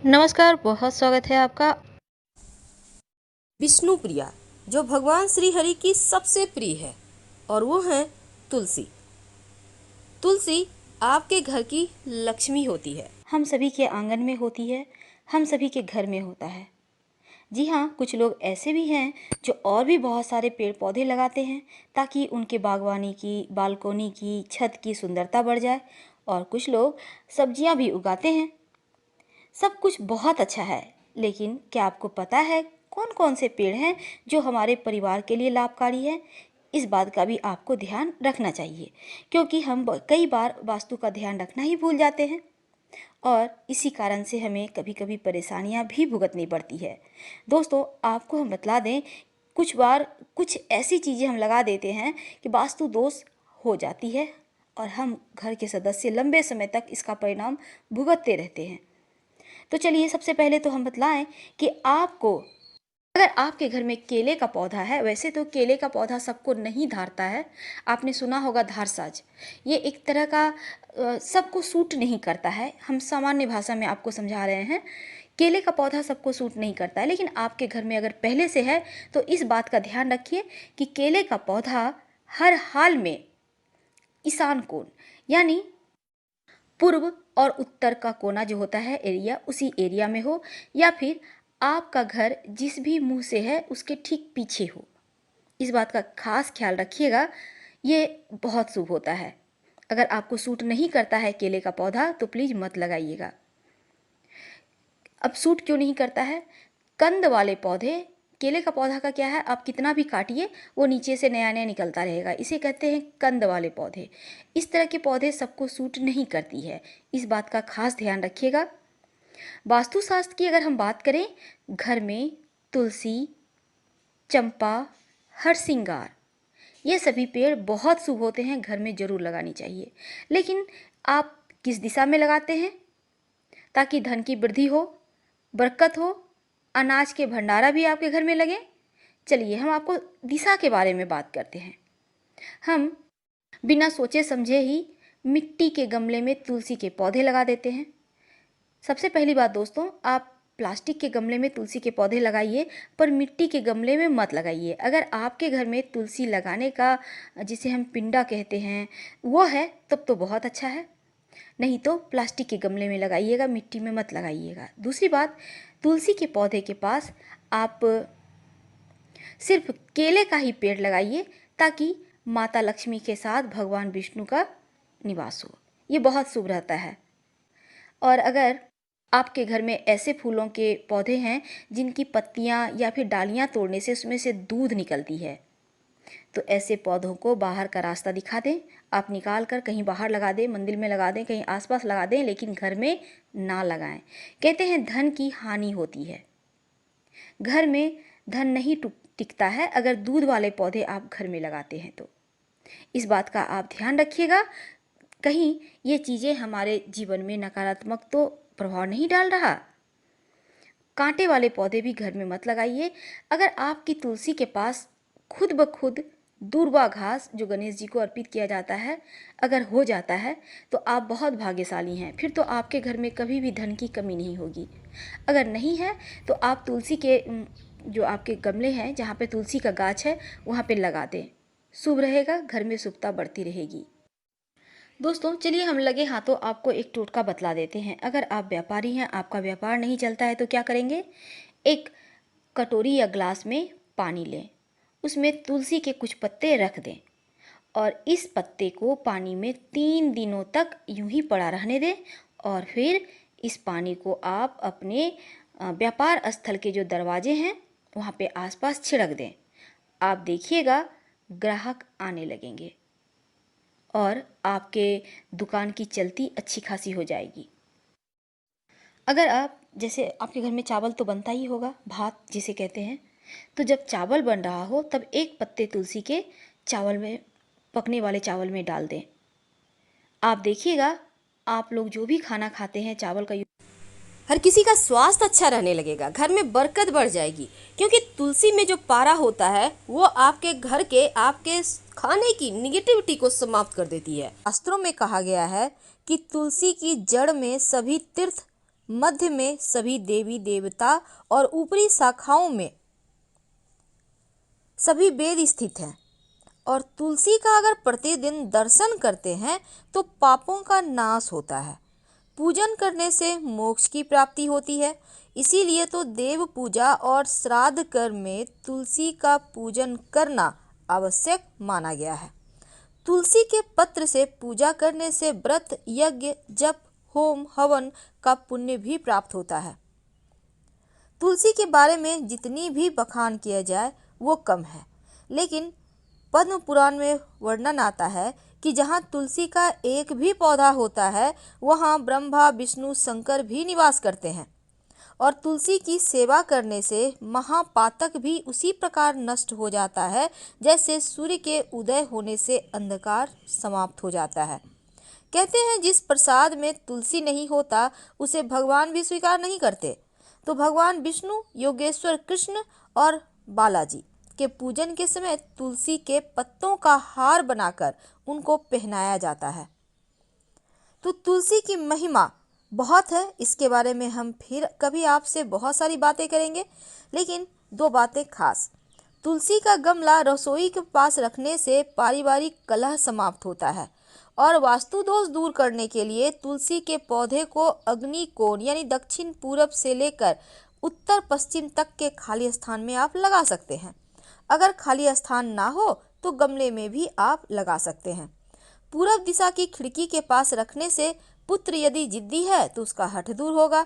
नमस्कार, बहुत स्वागत है आपका। विष्णु प्रिया जो भगवान श्री हरि की सबसे प्रिय है और वो है तुलसी। तुलसी आपके घर की लक्ष्मी होती है। हम सभी के आंगन में होती है, हम सभी के घर में होता है। जी हाँ, कुछ लोग ऐसे भी हैं जो और भी बहुत सारे पेड़ पौधे लगाते हैं ताकि उनके बागवानी की, बालकोनी की, छत की सुंदरता बढ़ जाए। और कुछ लोग सब्जियां भी उगाते हैं। सब कुछ बहुत अच्छा है, लेकिन क्या आपको पता है कौन कौन से पेड़ हैं जो हमारे परिवार के लिए लाभकारी है? इस बात का भी आपको ध्यान रखना चाहिए, क्योंकि हम कई बार वास्तु का ध्यान रखना ही भूल जाते हैं और इसी कारण से हमें कभी कभी परेशानियां भी भुगतनी पड़ती है। दोस्तों, आपको हम बतला दें, कुछ बार कुछ ऐसी चीज़ें हम लगा देते हैं कि वास्तु दोष हो जाती है और हम घर के सदस्य लंबे समय तक इसका परिणाम भुगतते रहते हैं। तो चलिए, सबसे पहले तो हम बतलाएं कि आपको, अगर आपके घर में केले का पौधा है, वैसे तो केले का पौधा सबको नहीं धारता है। आपने सुना होगा धारसाज, ये एक तरह का सबको सूट नहीं करता है। हम सामान्य भाषा में आपको समझा रहे हैं। केले का पौधा सबको सूट नहीं करता है, लेकिन आपके घर में अगर पहले से है तो इस बात का ध्यान रखिए कि केले का पौधा हर हाल में ईशान कोण, यानी पूर्व और उत्तर का कोना जो होता है एरिया, उसी एरिया में हो, या फिर आपका घर जिस भी मुंह से है उसके ठीक पीछे हो। इस बात का खास ख्याल रखिएगा, ये बहुत शुभ होता है। अगर आपको सूट नहीं करता है केले का पौधा तो प्लीज़ मत लगाइएगा। अब सूट क्यों नहीं करता है? कंद वाले पौधे, केले का पौधा का क्या है, आप कितना भी काटिए वो नीचे से नया नया निकलता रहेगा, इसे कहते हैं कंद वाले पौधे। इस तरह के पौधे सबको सूट नहीं करती है, इस बात का खास ध्यान रखिएगा। वास्तुशास्त्र की अगर हम बात करें, घर में तुलसी, चंपा, हरसिंगार, ये सभी पेड़ बहुत शुभ होते हैं, घर में जरूर लगानी चाहिए। लेकिन आप किस दिशा में लगाते हैं ताकि धन की वृद्धि हो, बरकत हो, अनाज के भंडारा भी आपके घर में लगे? चलिए, हम आपको दिशा के बारे में बात करते हैं। हम बिना सोचे समझे ही मिट्टी के गमले में तुलसी के पौधे लगा देते हैं। सबसे पहली बात दोस्तों, आप प्लास्टिक के गमले में तुलसी के पौधे लगाइए, पर मिट्टी के गमले में मत लगाइए। अगर आपके घर में तुलसी लगाने का, जिसे हम पिंडा कहते हैं, वो है तब तो बहुत अच्छा है, नहीं तो प्लास्टिक के गमले में लगाइएगा, मिट्टी में मत लगाइएगा। दूसरी बात, तुलसी के पौधे के पास आप सिर्फ केले का ही पेड़ लगाइए ताकि माता लक्ष्मी के साथ भगवान विष्णु का निवास हो, ये बहुत शुभ रहता है। और अगर आपके घर में ऐसे फूलों के पौधे हैं जिनकी पत्तियां या फिर डालियां तोड़ने से उसमें से दूध निकलती है, तो ऐसे पौधों को बाहर का रास्ता दिखा दें। आप निकाल कर कहीं बाहर लगा दें, मंदिर में लगा दें, कहीं आसपास लगा दें, लेकिन घर में ना लगाएं। कहते हैं धन की हानि होती है, घर में धन नहीं टिकता है अगर दूध वाले पौधे आप घर में लगाते हैं तो। इस बात का आप ध्यान रखिएगा, कहीं ये चीज़ें हमारे जीवन में नकारात्मक तो प्रभाव नहीं डाल रहा। कांटे वाले पौधे भी घर में मत लगाइए। अगर आपकी तुलसी के पास खुद ब खुद दूर्वा घास, जो गणेश जी को अर्पित किया जाता है, अगर हो जाता है तो आप बहुत भाग्यशाली हैं। फिर तो आपके घर में कभी भी धन की कमी नहीं होगी। अगर नहीं है तो आप तुलसी के जो आपके गमले हैं जहाँ पे तुलसी का गाछ है वहाँ पे लगा दें, शुभ रहेगा, घर में शुभता बढ़ती रहेगी। दोस्तों, चलिए हम लगे हाथों आपको एक टोटका बतला देते हैं। अगर आप व्यापारी हैं, आपका व्यापार नहीं चलता है तो क्या करेंगे? एक कटोरी या ग्लास में पानी लें, उसमें तुलसी के कुछ पत्ते रख दें और इस पत्ते को पानी में 3 दिनों तक यूं ही पड़ा रहने दें। और फिर इस पानी को आप अपने व्यापार स्थल के जो दरवाजे हैं वहाँ पे आसपास छिड़क दें। आप देखिएगा ग्राहक आने लगेंगे और आपके दुकान की चलती अच्छी खासी हो जाएगी। अगर आप, जैसे आपके घर में चावल तो बनता ही होगा, भात जिसे कहते हैं, तो जब चावल बन रहा हो तब एक पत्ते तुलसी के चावल में, पकने वाले चावल में डाल दें। आप देखिएगा, आप लोग जो भी खाना खाते हैं चावल का, हर किसी का स्वास्थ्य अच्छा रहने लगेगा, घर में बरकत बढ़ जाएगी, क्योंकि तुलसी में जो पारा होता है वो आपके घर के, आपके खाने की निगेटिविटी को समाप्त कर देती है। शास्त्रों में कहा गया है कि तुलसी की जड़ में सभी तीर्थ मध्य में सभी देवी देवता और ऊपरी शाखाओं में सभी वेद स्थित हैं। और तुलसी का अगर प्रतिदिन दर्शन करते हैं तो पापों का नाश होता है। पूजन करने से मोक्ष की प्राप्ति होती है। इसीलिए तो देव पूजा और श्राद्ध कर्म में तुलसी का पूजन करना आवश्यक माना गया है। तुलसी के पत्र से पूजा करने से व्रत, यज्ञ, जप, होम, हवन का पुण्य भी प्राप्त होता है। तुलसी के बारे में जितनी भी बखान किया जाए वो कम है, लेकिन पद्म पुराण में वर्णन आता है कि जहाँ तुलसी का एक भी पौधा होता है वहाँ ब्रह्मा, विष्णु, शंकर भी निवास करते हैं। और तुलसी की सेवा करने से महापातक भी उसी प्रकार नष्ट हो जाता है जैसे सूर्य के उदय होने से अंधकार समाप्त हो जाता है। कहते हैं जिस प्रसाद में तुलसी नहीं होता उसे भगवान भी स्वीकार नहीं करते। तो भगवान विष्णु, योगेश्वर कृष्ण और बालाजी के पूजन के समय तुलसी के पत्तों का हार बनाकर उनको पहनाया जाता है। तो तुलसी की महिमा बहुत है, इसके बारे में हम फिर कभी आपसे बहुत सारी बातें करेंगे, लेकिन दो बातें खास। तुलसी का गमला रसोई के पास रखने से पारिवारिक कलह समाप्त होता है। और वास्तु दोष दूर करने के लिए तुलसी के पौधे को अग्नि कोण यानी दक्षिण पूरब से लेकर उत्तर पश्चिम तक के खाली स्थान में आप लगा सकते हैं। अगर खाली स्थान ना हो तो गमले में भी आप लगा सकते हैं। पूरब दिशा की खिड़की के पास रखने से पुत्र यदि जिद्दी है तो उसका हठ दूर होगा।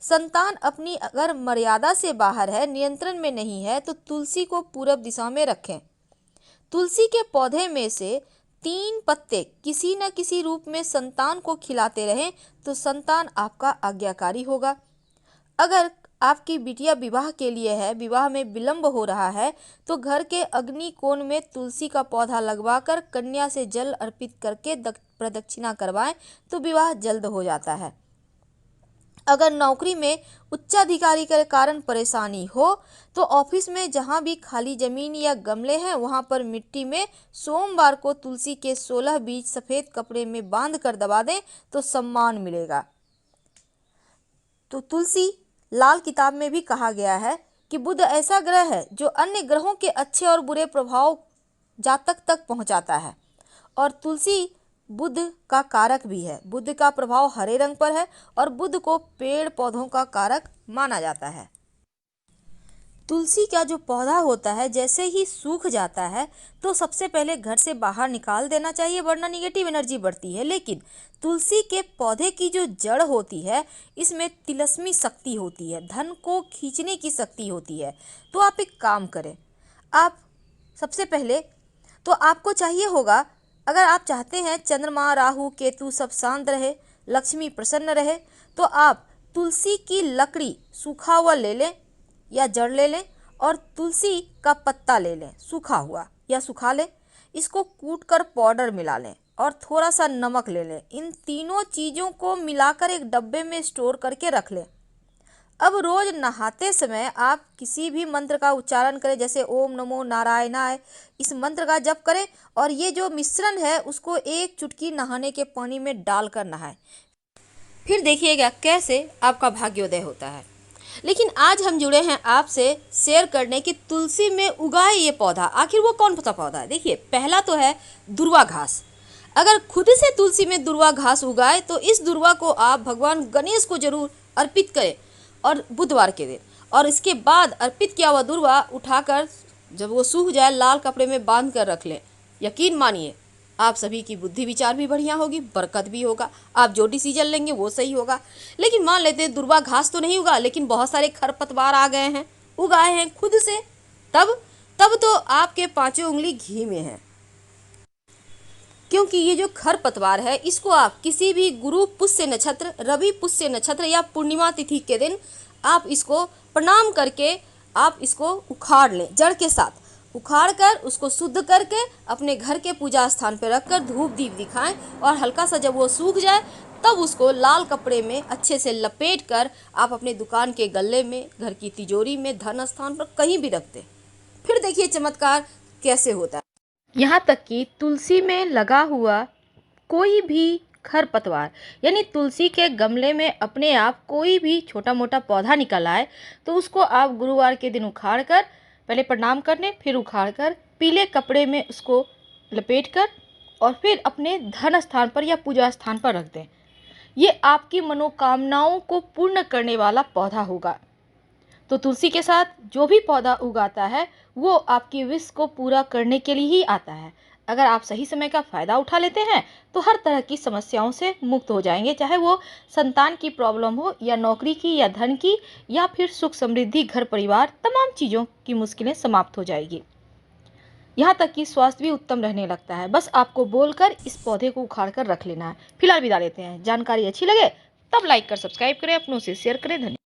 संतान अपनी अगर मर्यादा से बाहर है, नियंत्रण में नहीं है, तो तुलसी को पूरब दिशा में रखें। तुलसी के पौधे में से 3 पत्ते किसी न किसी रूप में संतान को खिलाते रहें तो संतान आपका आज्ञाकारी होगा। अगर आपकी बिटिया विवाह के लिए है, विवाह में विलंब हो रहा है, तो घर के अग्नि कोण में तुलसी का पौधा लगवाकर कन्या से जल अर्पित करके प्रदक्षिणा करवाएं तो विवाह जल्द हो जाता है। अगर नौकरी में उच्चाधिकारी के कारण परेशानी हो तो ऑफिस में जहां भी खाली जमीन या गमले हैं वहां पर मिट्टी में सोमवार को तुलसी के 16 बीज सफेद कपड़े में बांध कर दबा दें तो सम्मान मिलेगा। तो तुलसी लाल किताब में भी कहा गया है कि बुध ऐसा ग्रह है जो अन्य ग्रहों के अच्छे और बुरे प्रभाव जातक तक पहुंचाता है। और तुलसी बुध का कारक भी है। बुध का प्रभाव हरे रंग पर है और बुध को पेड़ पौधों का कारक माना जाता है। तुलसी का जो पौधा होता है जैसे ही सूख जाता है तो सबसे पहले घर से बाहर निकाल देना चाहिए, वरना निगेटिव एनर्जी बढ़ती है। लेकिन तुलसी के पौधे की जो जड़ होती है इसमें तिलस्मी शक्ति होती है, धन को खींचने की शक्ति होती है। तो आप एक काम करें, आप सबसे पहले तो आपको चाहिए होगा, अगर आप चाहते हैं चंद्रमा, राहु, केतु सब शांत रहे, लक्ष्मी प्रसन्न रहे, तो आप तुलसी की लकड़ी सूखा हुआ ले लें या जड़ ले लें और तुलसी का पत्ता ले लें सूखा हुआ या सुखा लें, इसको कूट कर पाउडर मिला लें और थोड़ा सा नमक ले लें। इन तीनों चीज़ों को मिलाकर एक डब्बे में स्टोर करके रख लें। अब रोज नहाते समय आप किसी भी मंत्र का उच्चारण करें, जैसे ओम नमो नारायणाय, इस मंत्र का जप करें और ये जो मिश्रण है उसको एक चुटकी नहाने के पानी में डालकर नहाएं। फिर देखिएगा कैसे आपका भाग्योदय होता है। लेकिन आज हम जुड़े हैं आपसे शेयर करने की तुलसी में उगाए ये पौधा, आखिर वो कौन सा पौधा है। देखिए, पहला तो है दुर्वा घास। अगर खुद से तुलसी में दुर्वा घास उगाए तो इस दुर्वा को आप भगवान गणेश को जरूर अर्पित करें और बुधवार के दिन, और इसके बाद अर्पित किया हुआ दुर्वा उठाकर जब वो सूख जाए लाल कपड़े में बांध कर रख लें। यकीन मानिए आप सभी की बुद्धि विचार भी बढ़िया होगी, बरकत भी होगा, आप जो डिसीजन लेंगे वो सही होगा। लेकिन मान लेते हैं दुर्वा घास तो नहीं उगा, लेकिन बहुत सारे खरपतवार आ गए हैं, उगाए हैं खुद से, तब तो आपके 5 उंगली घी में है। क्योंकि ये जो खरपतवार है इसको आप किसी भी गुरु पुष्य नक्षत्र, रवि पुष्य नक्षत्र या पूर्णिमा तिथि के दिन आप इसको प्रणाम करके आप इसको उखाड़ लें, जड़ के साथ उखाड़ कर उसको शुद्ध करके अपने घर के पूजा स्थान पर रखकर धूप दीप दिखाएं और हल्का सा जब वो सूख जाए तब उसको लाल कपड़े में अच्छे से लपेट कर आप अपने दुकान के गल्ले में, घर की तिजोरी में, धन स्थान पर कहीं भी रख दें। फिर देखिए चमत्कार कैसे होता है। यहाँ तक कि तुलसी में लगा हुआ कोई भी खरपतवार यानी तुलसी के गमले में अपने आप कोई भी छोटा मोटा पौधा निकल आए तो उसको आप गुरुवार के दिन उखाड़ कर, पहले प्रणाम करने फिर उखाड़ कर पीले कपड़े में उसको लपेट कर और फिर अपने धर्म स्थान पर या पूजा स्थान पर रख दें। ये आपकी मनोकामनाओं को पूर्ण करने वाला पौधा होगा। तो तुलसी के साथ जो भी पौधा उगाता है वो आपकी विश को पूरा करने के लिए ही आता है। अगर आप सही समय का फ़ायदा उठा लेते हैं तो हर तरह की समस्याओं से मुक्त हो जाएंगे, चाहे वो संतान की प्रॉब्लम हो या नौकरी की या धन की या फिर सुख समृद्धि, घर परिवार, तमाम चीज़ों की मुश्किलें समाप्त हो जाएगी। यहाँ तक कि स्वास्थ्य भी उत्तम रहने लगता है। बस आपको बोलकर इस पौधे को उखाड़ कर रख लेना है। फिलहाल विदा लेते हैं। जानकारी अच्छी लगे तब लाइक कर सब्सक्राइब करें, अपनों से शेयर करें। धन्यवाद।